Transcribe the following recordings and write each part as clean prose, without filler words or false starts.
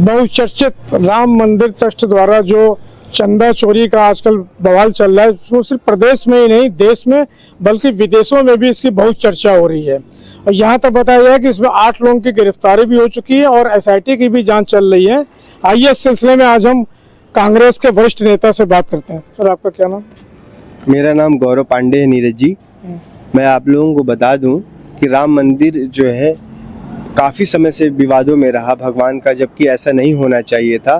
बहुचर्चित राम मंदिर ट्रस्ट द्वारा जो चंदा चोरी का आजकल बवाल चल रहा है, वो सिर्फ प्रदेश में ही नहीं देश में बल्कि विदेशों में भी इसकी बहुत चर्चा हो रही है। और यहाँ तक बताया गया कि इसमें 8 लोगों की गिरफ्तारी भी हो चुकी है और एसआईटी की भी जांच चल रही है। आइए इस सिलसिले में आज हम कांग्रेस के वरिष्ठ नेता से बात करते हैं। सर, आपका क्या नाम? मेरा नाम गौरव पांडे है, नीरज जी। मैं आप लोगों को बता दूं कि राम मंदिर जो है काफ़ी समय से विवादों में रहा भगवान का, जबकि ऐसा नहीं होना चाहिए था।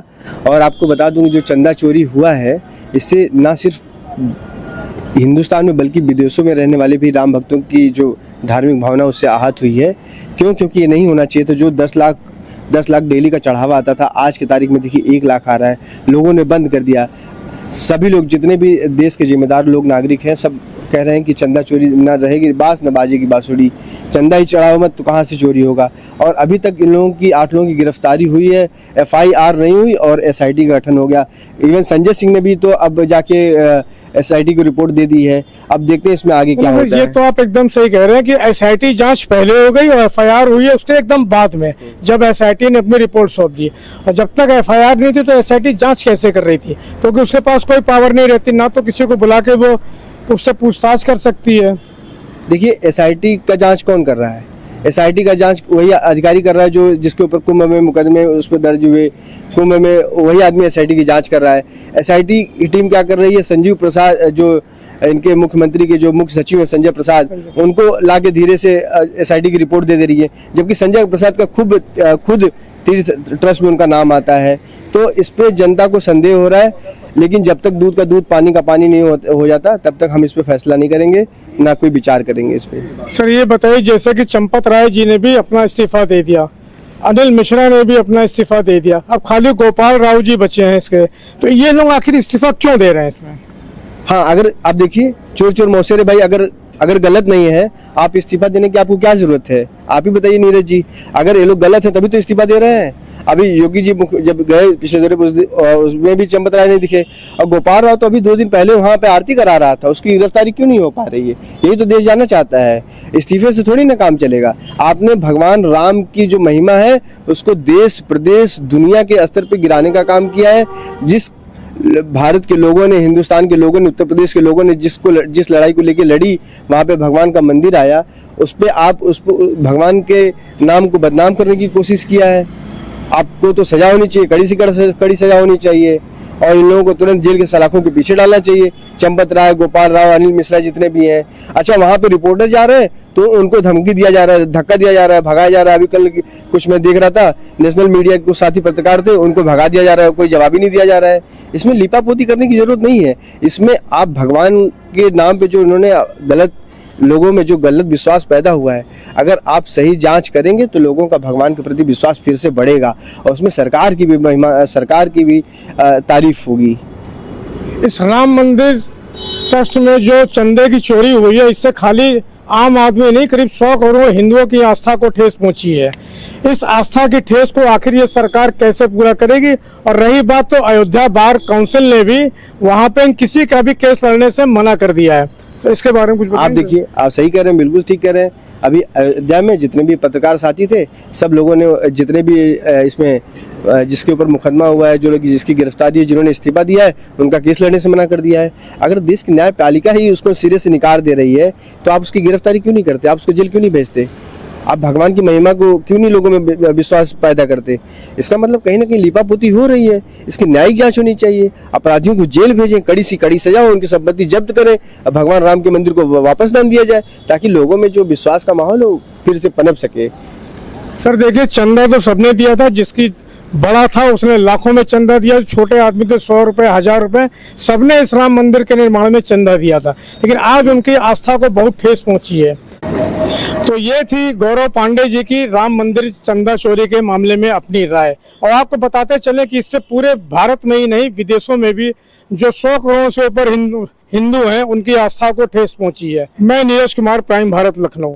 और आपको बता दूं जो चंदा चोरी हुआ है, इससे ना सिर्फ हिंदुस्तान में बल्कि विदेशों में रहने वाले भी राम भक्तों की जो धार्मिक भावना उससे आहत हुई है। क्योंकि ये नहीं होना चाहिए। तो जो 10 लाख डेली का चढ़ावा आता था, आज की तारीख में देखिए 1 लाख आ रहा है। लोगों ने बंद कर दिया। सभी लोग, जितने भी देश के जिम्मेदार लोग, नागरिक हैं, सब कह रहे हैं कि चंदा चोरी न रहेगी, बांस न बाजेगी बांसुरी। चंदा ही चढ़ाओ मत तो कहाँ से चोरी होगा। और अभी तक इन लोगों की 8 लोगों की गिरफ्तारी हुई है, FIR नहीं हुई और SIT का गठन हो गया। इवन संजय सिंह ने भी तो अब जाके SIT को रिपोर्ट दे दी है। अब देखते हैं इसमें आगे क्या होता है। ये तो आप एकदम सही कह रहे हैं कि SIT जांच पहले हो गई और FIR हुई है उसके एकदम बाद में, जब SIT ने अपनी रिपोर्ट सौंप दी। और जब तक FIR नहीं थी तो SIT जांच कैसे कर रही थी? क्योंकि उसके पास कोई पावर नहीं रहती, ना तो किसी को बुला के वो उससे पूछताछ कर सकती है। देखिए, SIT का जांच कौन कर रहा है? SIT का जांच वही अधिकारी कर रहा है जो जिसके ऊपर कुंभ में मुकदमे उस पर दर्ज हुए। कुंभ में वही आदमी SIT की जांच कर रहा है। SIT की टीम क्या कर रही है? संजीव प्रसाद, जो इनके मुख्यमंत्री के जो मुख्य सचिव है संजय प्रसाद, उनको लाके धीरे से SIT की रिपोर्ट दे रही है। जबकि संजय प्रसाद का खुद तीर्थ ट्रस्ट में उनका नाम आता है। तो इस पे जनता को संदेह हो रहा है। लेकिन जब तक दूध का दूध पानी का पानी नहीं हो जाता, तब तक हम इस पे फैसला नहीं करेंगे, ना कोई विचार करेंगे इस पे। सर, ये बताइए, जैसे कि चंपत राय जी ने भी अपना इस्तीफा दे दिया, अनिल मिश्रा ने भी अपना इस्तीफा दे दिया, अब खाली गोपाल राव जी बचे हैं इसके। तो ये लोग आखिर इस्तीफा क्यों दे रहे हैं इसमें? हाँ, अगर आप देखिए, चोर मौसेरे भाई अगर गलत नहीं है, आप इस्तीफा देने की आपको क्या जरूरत है? आप ही बताइए नीरज जी। अगर ये लोग गलत है तभी तो इस्तीफा दे रहे हैं। अभी योगी जी जब गए पिछले दौरे उसमें भी चंपत राय नहीं दिखे। और गोपाल राव तो अभी 2 दिन पहले वहां पे आरती करा रहा था, उसकी गिरफ्तारी क्यों नहीं हो पा रही है? यही तो देश जानना चाहता है। इस्तीफे से थोड़ी ना काम चलेगा। आपने भगवान राम की जो महिमा है उसको देश प्रदेश दुनिया के स्तर पर गिराने का काम किया है। जिस भारत के लोगों ने, हिंदुस्तान के लोगों ने, उत्तर प्रदेश के लोगों ने जिस लड़ाई को लेकर लड़ी, वहां पे भगवान का मंदिर आया, उस पे आप भगवान के नाम को बदनाम करने की कोशिश किया है। आपको तो सजा होनी चाहिए, कड़ी सजा होनी चाहिए और इन लोगों को तुरंत जेल के सलाखों के पीछे डालना चाहिए। चंपत राय, गोपाल राव, अनिल मिश्रा जितने भी हैं। अच्छा, वहां पे रिपोर्टर जा रहे हैं तो उनको धमकी दिया जा रहा है, धक्का दिया जा रहा है, भगाया जा रहा है। अभी कल कुछ मैं देख रहा था, नेशनल मीडिया के साथी पत्रकार थे, उनको भगा दिया जा रहा है, कोई जवाब ही नहीं दिया जा रहा है। इसमें लिपापोती करने की जरूरत नहीं है। इसमें आप भगवान के नाम पे जो इन्होंने लोगों में जो गलत विश्वास पैदा हुआ है, अगर आप सही जांच करेंगे तो लोगों का भगवान के प्रति विश्वास फिर से बढ़ेगा और उसमें सरकार की भी तारीफ होगी। इस राम मंदिर ट्रस्ट में जो चंदे की चोरी हुई है, इससे खाली आम आदमी नहीं, करीब 100 करोड़ हिंदुओं की आस्था को ठेस पहुंची है। इस आस्था की ठेस को आखिर ये सरकार कैसे पूरा करेगी? और रही बात, तो अयोध्या बार काउंसिल ने भी वहां पे किसी का भी केस लड़ने से मना कर दिया है। तो इसके बारे में कुछ बताइए। आप देखिए, आप सही कह रहे हैं, बिल्कुल ठीक कह रहे हैं। अभी अयोध्या में जितने भी पत्रकार साथी थे, सब लोगों ने, जितने भी इसमें जिसके ऊपर मुकदमा हुआ है, जो लोग जिसकी गिरफ्तारी है, जिन्होंने इस्तीफा दिया है, उनका केस लड़ने से मना कर दिया है। अगर देश की न्यायपालिका ही उसको सिरे से निकाल दे रही है तो आप उसकी गिरफ्तारी क्यों नहीं करते? आप उसको जेल क्यों नहीं भेजते? आप भगवान की महिमा को क्यों नहीं लोगों में विश्वास पैदा करते? इसका मतलब कहीं ना कहीं लिपापोती हो रही है। इसकी न्यायिक जांच होनी चाहिए। अपराधियों को जेल भेजें, कड़ी सी कड़ी सजा हो, उनकी संपत्ति जब्त करें, भगवान राम के मंदिर को वापस दान दिया जाए, ताकि लोगों में जो विश्वास का माहौल हो फिर से पनप सके। सर देखिए, चंदा तो सबने दिया था, जिसकी बड़ा था उसने लाखों में चंदा दिया, छोटे आदमी थे 100 रुपए, 1000 रुपए, सबने इस राम मंदिर के निर्माण में चंदा दिया था। लेकिन आज उनकी आस्था को बहुत ठेस पहुंची है। तो ये थी गौरव पांडे जी की राम मंदिर चंदा चोरी के मामले में अपनी राय। और आपको बताते चले कि इससे पूरे भारत में ही नहीं, विदेशों में भी जो 100 करोड़ से ऊपर हिंदू हैं, उनकी आस्था को ठेस पहुंची है। मैं नीरज कुमार, प्राइम भारत, लखनऊ।